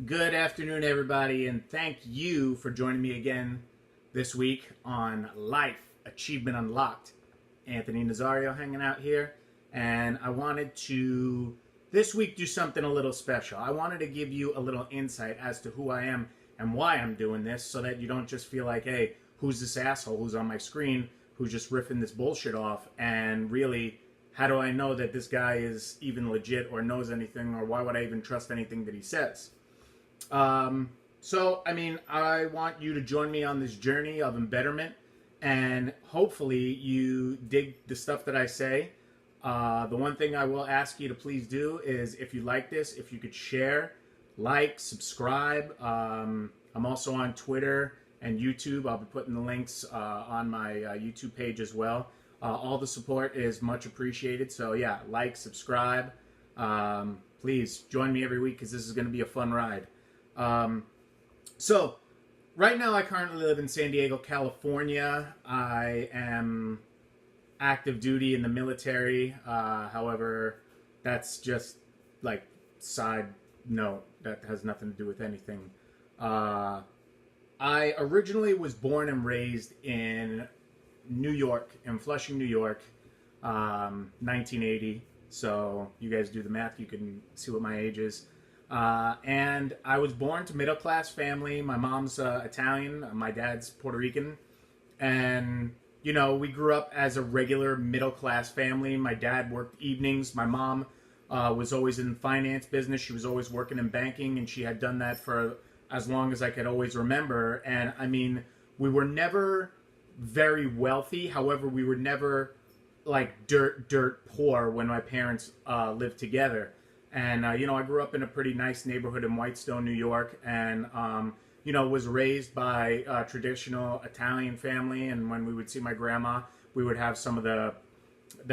Good afternoon, everybody, and thank you for joining me again this week on Life Achievement Unlocked. Anthony Nazario hanging out here, and I wanted to this week do something a little special. I wanted to give you a little insight as to who I am and why I'm doing this, so that you don't just feel like, hey, who's this asshole who's on my screen who's just riffing this bullshit off, and really, how do I know that this guy is even legit or knows anything, or why would I even trust anything that he says? I want you to join me on this journey of embetterment, and hopefully you dig the stuff that I say. The one thing I will ask you to please do is, if you like this, if you could share, like, subscribe. I'm also on Twitter and YouTube. I'll be putting the links on my YouTube page as well. All the support is much appreciated. So yeah, like, subscribe. Please join me every week, because this is going to be a fun ride. So right now I currently live in San Diego, California. I am active duty in the military. However, that's just like side note. That has nothing to do with anything. I originally was born and raised in New York, in Flushing, New York, 1980. So you guys do the math. You can see what my age is. And I was born to middle-class family. My mom's Italian, my dad's Puerto Rican. And, you know, we grew up as a regular middle-class family. My dad worked evenings. My mom was always in the finance business. She was always working in banking, and she had done that for as long as I could always remember. And, I mean, we were never very wealthy. However, we were never, like, dirt poor when my parents lived together. And, I grew up in a pretty nice neighborhood in Whitestone, New York, and, was raised by a traditional Italian family. And when we would see my grandma, we would have some of the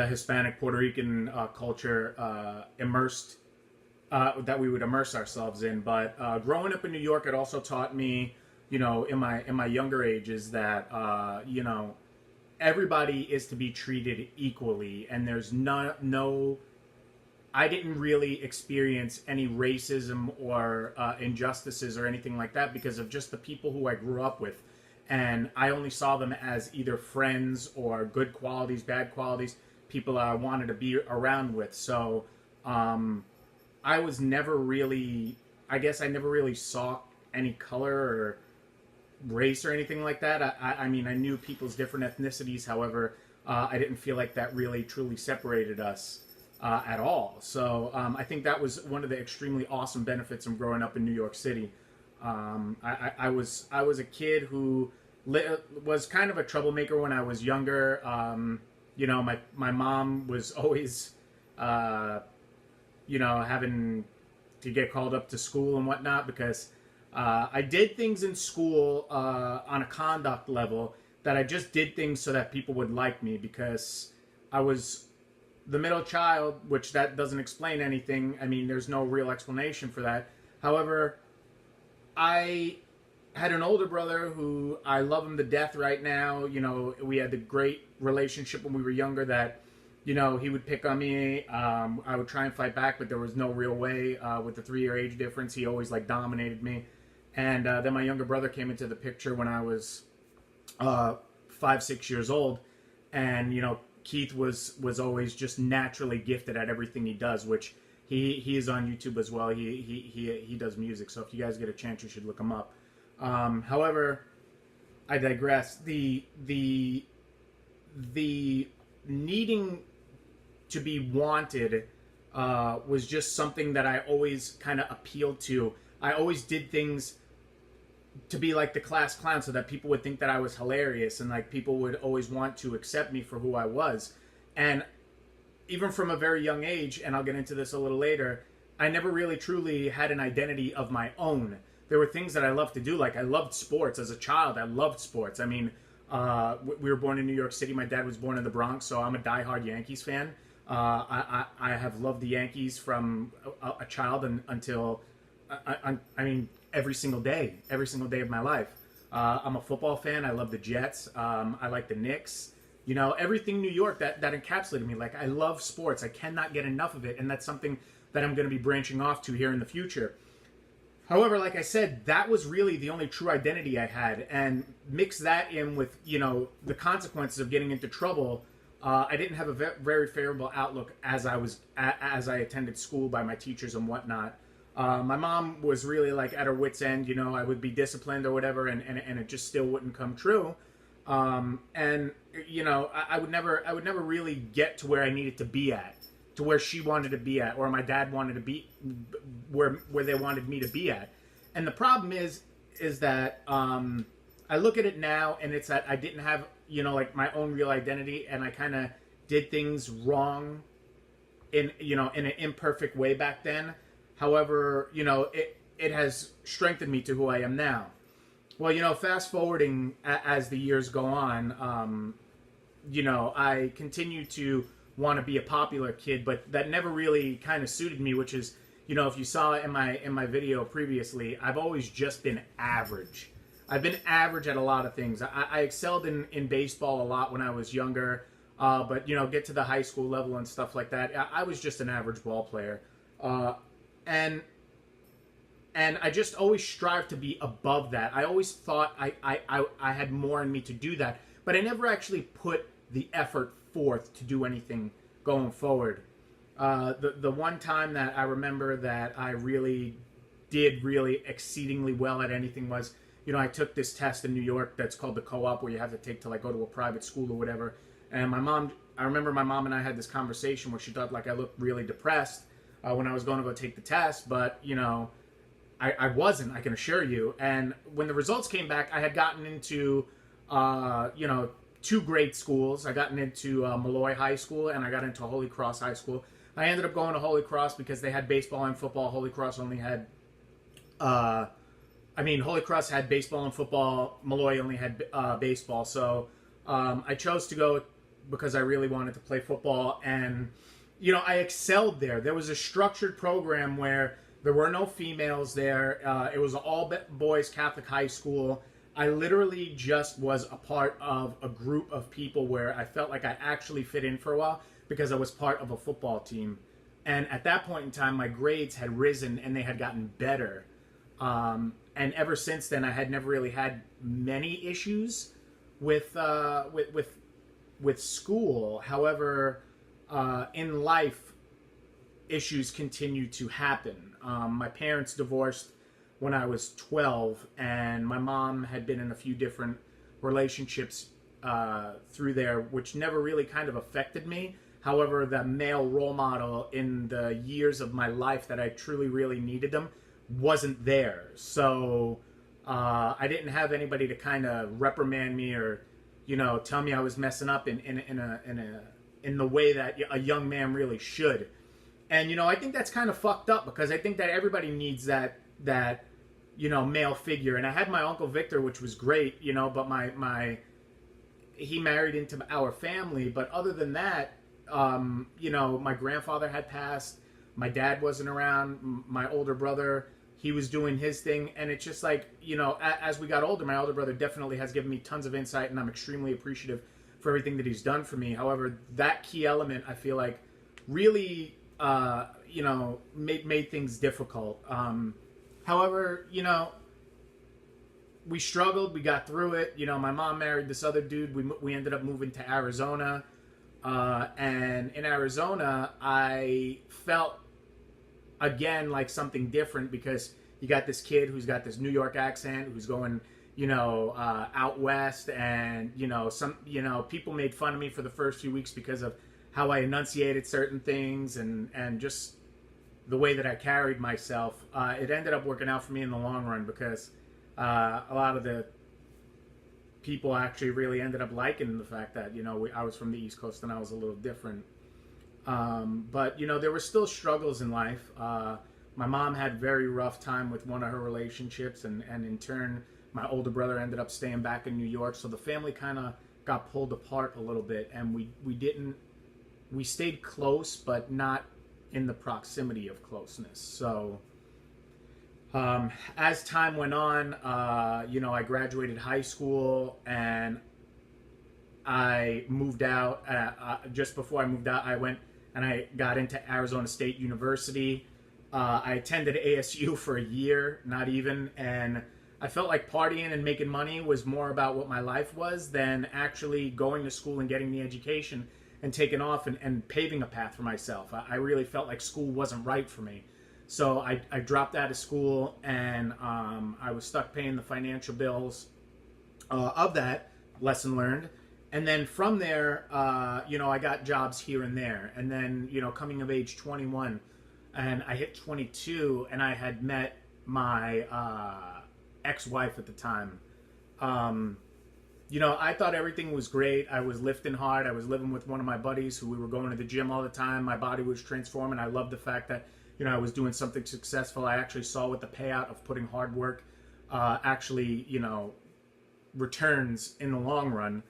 Hispanic Puerto Rican culture immersed, that we would immerse ourselves in. But growing up in New York, it also taught me, in my younger ages that, everybody is to be treated equally, and there's no I didn't really experience any racism or injustices or anything like that, because of just the people who I grew up with. And I only saw them as either friends or good qualities, bad qualities, people I wanted to be around with. So I was never really, I guess I never really saw any color or race or anything like that. I mean, I knew people's different ethnicities. However, I didn't feel like that really truly separated us at all. So I think that was one of the extremely awesome benefits of growing up in New York City. I was a kid who was kind of a troublemaker when I was younger. My mom was always, having to get called up to school and whatnot, because I did things in school on a conduct level that I just did things so that people would like me, because I was the middle child, which that doesn't explain anything. I mean, there's no real explanation for that. However, I had an older brother who I love him to death right now. We had a great relationship when we were younger that, he would pick on me. I would try and fight back, but there was no real way. With the 3-year age difference, he always dominated me. And then my younger brother came into the picture when I was 5-6 years old. And, Keith was always just naturally gifted at everything he does, which he is on YouTube as well. He does music, so if you guys get a chance, you should look him up. However, I digress. The needing to be wanted was just something that I always kind of appealed to. I always did things to be like the class clown, so that people would think that I was hilarious, and people would always want to accept me for who I was. And even from a very young age, and I'll get into this a little later, I never really truly had an identity of my own. There were things that I loved to do, like I loved sports as a child. I loved sports. I mean, we were born in New York City. My dad was born in the Bronx, so I'm a diehard Yankees fan. I have loved the Yankees from a child until I mean, every single day of my life. I'm a football fan. I love the Jets. I like the Knicks. Everything New York that encapsulated me. I love sports. I cannot get enough of it, and that's something that I'm going to be branching off to here in the future. However, like I said, that was really the only true identity I had, and mix that in with the consequences of getting into trouble. I didn't have a very favorable outlook as I attended school by my teachers and whatnot. My mom was really like at her wit's end. I would be disciplined or whatever, and it just still wouldn't come true. And I would never really get to where I needed to be at, to where she wanted to be at, or my dad wanted to be where they wanted me to be at. And the problem is that I look at it now, and it's that I didn't have like my own real identity, and I kind of did things wrong in an imperfect way back then. However, it has strengthened me to who I am now. Well, fast forwarding as the years go on, I continue to want to be a popular kid, but that never really kind of suited me, which is, if you saw in my video previously, I've always just been average. I've been average at a lot of things. I excelled in baseball a lot when I was younger, but, get to the high school level and stuff like that, I was just an average ball player. And I just always strive to be above that. I always thought I had more in me to do that, but I never actually put the effort forth to do anything going forward. The one time that I remember that I really did exceedingly well at anything was, I took this test in New York that's called the co-op, where you have to take to go to a private school or whatever. And I remember my mom and I had this conversation where she thought I looked really depressed when I was going to go take the test, but I wasn't, I can assure you. And when the results came back, I had gotten into, two great schools. I gotten into Malloy High School, and I got into Holy Cross High School. I ended up going to Holy Cross because they had baseball and football. Holy Cross only had, Holy Cross had baseball and football. Malloy only had baseball. So I chose to go because I really wanted to play football. And, I excelled there. There was a structured program where there were no females there. It was an all-boys Catholic high school. I literally just was a part of a group of people where I felt like I actually fit in for a while because I was part of a football team. And at that point in time, my grades had risen and they had gotten better. And ever since then, I had never really had many issues with school. However, in life, issues continue to happen. My parents divorced when I was 12, and my mom had been in a few different relationships through there, which never really kind of affected me. However, the male role model in the years of my life that I truly really needed them wasn't there. So I didn't have anybody to kind of reprimand me or, tell me I was messing up in the way that a young man really should. And, I think that's kind of fucked up because I think that everybody needs that male figure. And I had my Uncle Victor, which was great, but he married into our family. But other than that, my grandfather had passed. My dad wasn't around. My older brother, he was doing his thing. And it's just as we got older, my older brother definitely has given me tons of insight, and I'm extremely appreciative for everything that he's done for me. However, that key element, I feel like, really made things difficult. However, we struggled. We got through it. My mom married this other dude. We ended up moving to Arizona. And in Arizona, I felt, again, like something different because you got this kid who's got this New York accent, who's going, out west. And, people made fun of me for the first few weeks because of how I enunciated certain things and just the way that I carried myself. It ended up working out for me in the long run because a lot of the people actually really ended up liking the fact that, I was from the East Coast and I was a little different. But, there were still struggles in life. My mom had a very rough time with one of her relationships, and in turn, my older brother ended up staying back in New York. So the family kind of got pulled apart a little bit, and we stayed close, but not in the proximity of closeness. So as time went on, I graduated high school and I moved out. Just before I moved out, I went and I got into Arizona State University. I attended ASU for a year, not even, and I felt like partying and making money was more about what my life was than actually going to school and getting the education and taking off and paving a path for myself. I really felt like school wasn't right for me. So I dropped out of school, and I was stuck paying the financial bills of that. Lesson learned. And then from there, I got jobs here and there. And then, coming of age 21, and I hit 22, and I had met my ex-wife at the time. I thought everything was great. I was lifting hard. I was living with one of my buddies who we were going to the gym all the time. My body was transforming. I loved the fact that, I was doing something successful. I actually saw what the payout of putting hard work actually, returns in the long run.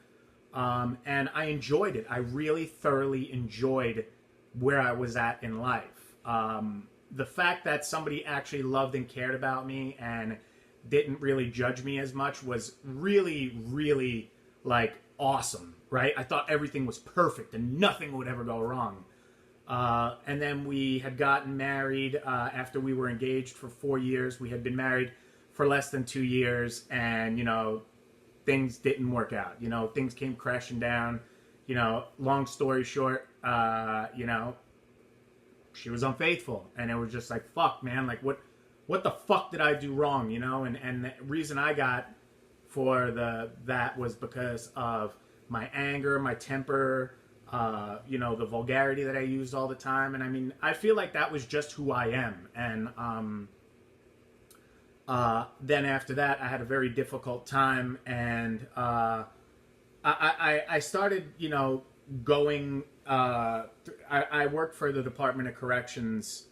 And I enjoyed it. I really thoroughly enjoyed where I was at in life. The fact that somebody actually loved and cared about me and didn't really judge me as much was really, really like awesome, right? I thought everything was perfect and nothing would ever go wrong. And then we had gotten married after we were engaged for 4 years. We had been married for less than 2 years, and things didn't work out. Things came crashing down. Long story short, she was unfaithful, and it was just like, fuck, man, like what the fuck did I do wrong? And the reason I got for that was because of my anger, my temper, the vulgarity that I used all the time. And I mean, I feel like that was just who I am. And then after that, I had a very difficult time, and I started, going. I worked for the Department of Corrections.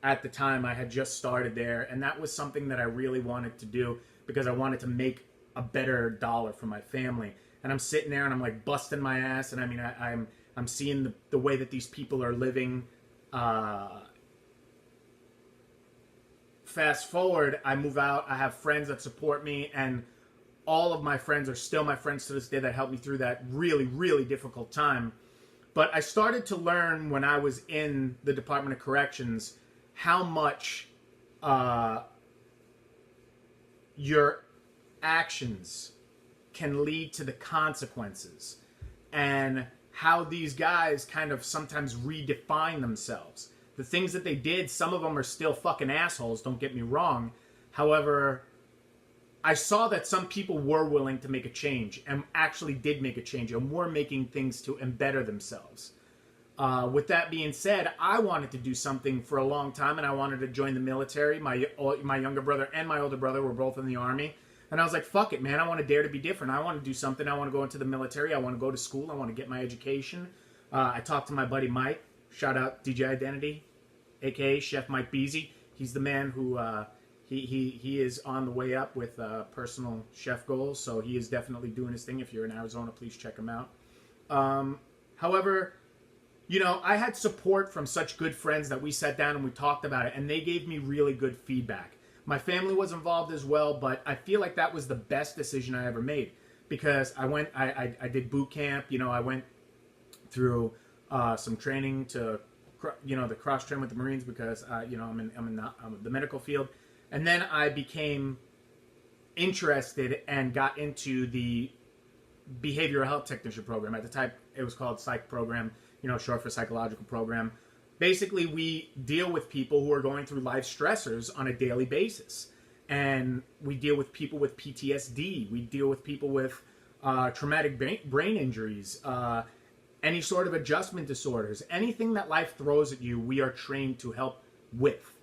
At the time, I had just started there, and that was something that I really wanted to do because I wanted to make a better dollar for my family. And I'm sitting there and I'm like busting my ass, and I mean, I'm seeing the way that these people are living. Fast forward, I move out. I have friends that support me, and all of my friends are still my friends to this day that helped me through that really, really difficult time. But I started to learn when I was in the Department of Corrections how much your actions can lead to the consequences, and how these guys kind of sometimes redefine themselves. The things that they did, some of them are still fucking assholes, don't get me wrong. However, I saw that some people were willing to make a change and actually did make a change and were making things to better themselves. With that being said, I wanted to do something for a long time, and I wanted to join the military. My younger brother and my older brother were both in the Army. And I was like, fuck it, man. I want to dare to be different. I want to do something. I want to go into the military. I want to go to school. I want to get my education. I talked to my buddy Mike. Shout out DJ Identity, a.k.a. Chef Mike Beasy. He's the man who... He is on the way up with personal chef goals, so he is definitely doing his thing. If you're in Arizona, please check him out. However, I had support from such good friends that we sat down and we talked about it, and they gave me really good feedback. My family was involved as well, but I feel like that was the best decision I ever made, because I did boot camp. I went through some training to, the cross train with the Marines because I'm in the medical field. And then I became interested and got into the behavioral health technician program. At the time, it was called psych program, short for psychological program. Basically, we deal with people who are going through life stressors on a daily basis. And we deal with people with PTSD. We deal with people with traumatic brain injuries, any sort of adjustment disorders. Anything that life throws at you, we are trained to help with.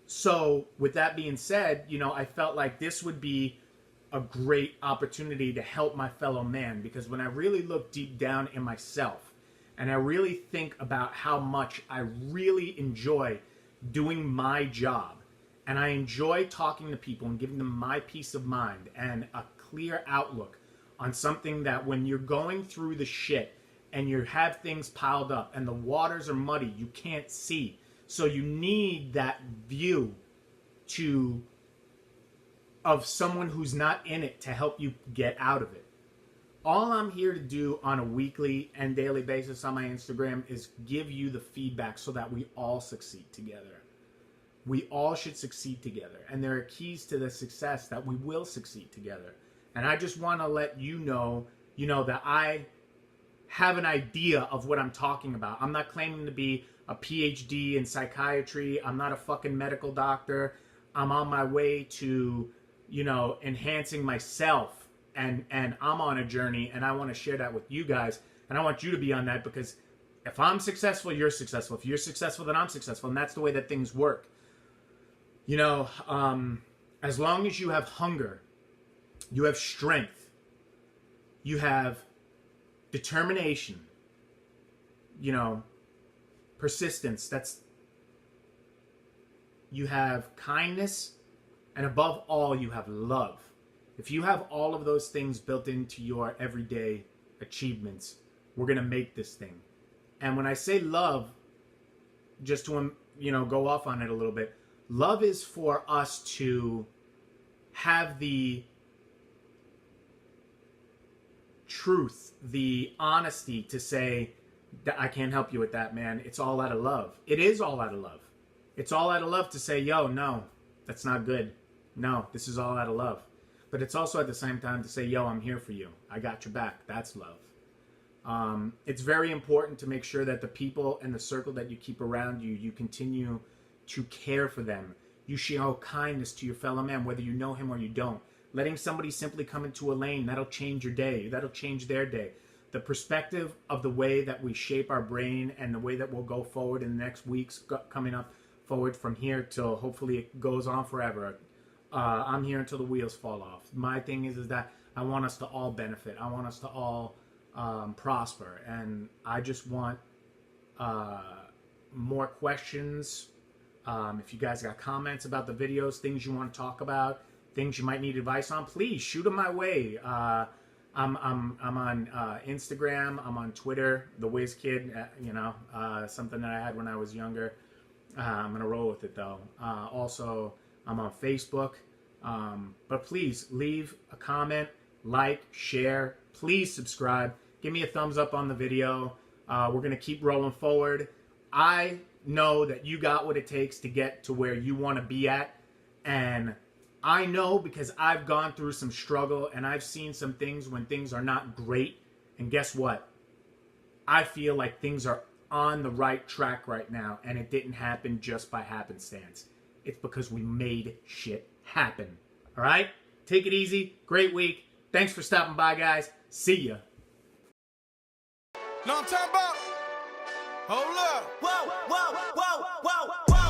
So, with that being said, I felt like this would be a great opportunity to help my fellow man, because when I really look deep down in myself and I really think about how much I really enjoy doing my job, and I enjoy talking to people and giving them my peace of mind and a clear outlook on something that when you're going through the shit and you have things piled up and the waters are muddy, you can't see. So you need that view of someone who's not in it to help you get out of it. All I'm here to do on a weekly and daily basis on my Instagram is give you the feedback so that we all succeed together. We all should succeed together. And there are keys to the success that we will succeed together. And I just want to let you know, that I have an idea of what I'm talking about. I'm not claiming to be a PhD in psychiatry. I'm not a fucking medical doctor. I'm on my way to, enhancing myself. And I'm on a journey, and I want to share that with you guys. And I want you to be on that, because if I'm successful, you're successful. If you're successful, then I'm successful. And that's the way that things work. As long as you have hunger, you have strength, you have determination, persistence, you have kindness, and above all, you have love. If you have all of those things built into your everyday achievements, we're going to make this thing. And when I say love, just to, go off on it a little bit, love is for us to have the truth, the honesty to say, I can't help you with that, man. It's all out of love. It is all out of love. It's all out of love to say, yo, no, that's not good. No, this is all out of love. But it's also at the same time to say, yo, I'm here for you. I got your back. That's love. It's very important to make sure that the people and the circle that you keep around you, you continue to care for them. You show kindness to your fellow man, whether you know him or you don't. Letting somebody simply come into a lane, that'll change your day. That'll change their day. The perspective of the way that we shape our brain and the way that we'll go forward in the next weeks coming up forward from here till hopefully it goes on forever. I'm here until the wheels fall off. My thing is that I want us to all benefit. I want us to all prosper. And I just want more questions. If you guys got comments about the videos, things you want to talk about, things you might need advice on, please shoot them my way. I'm on Instagram. I'm on Twitter, the Whiz Kid. Something that I had when I was younger. I'm gonna roll with it though. Also, I'm on Facebook. But please leave a comment, like, share. Please subscribe. Give me a thumbs up on the video. We're gonna keep rolling forward. I know that you got what it takes to get to where you want to be at, and I know because I've gone through some struggle and I've seen some things when things are not great. And guess what? I feel like things are on the right track right now, and it didn't happen just by happenstance. It's because we made shit happen. All right? Take it easy. Great week. Thanks for stopping by, guys. See ya. Know what I'm talking about? Hold up. Whoa, whoa, whoa, whoa, whoa.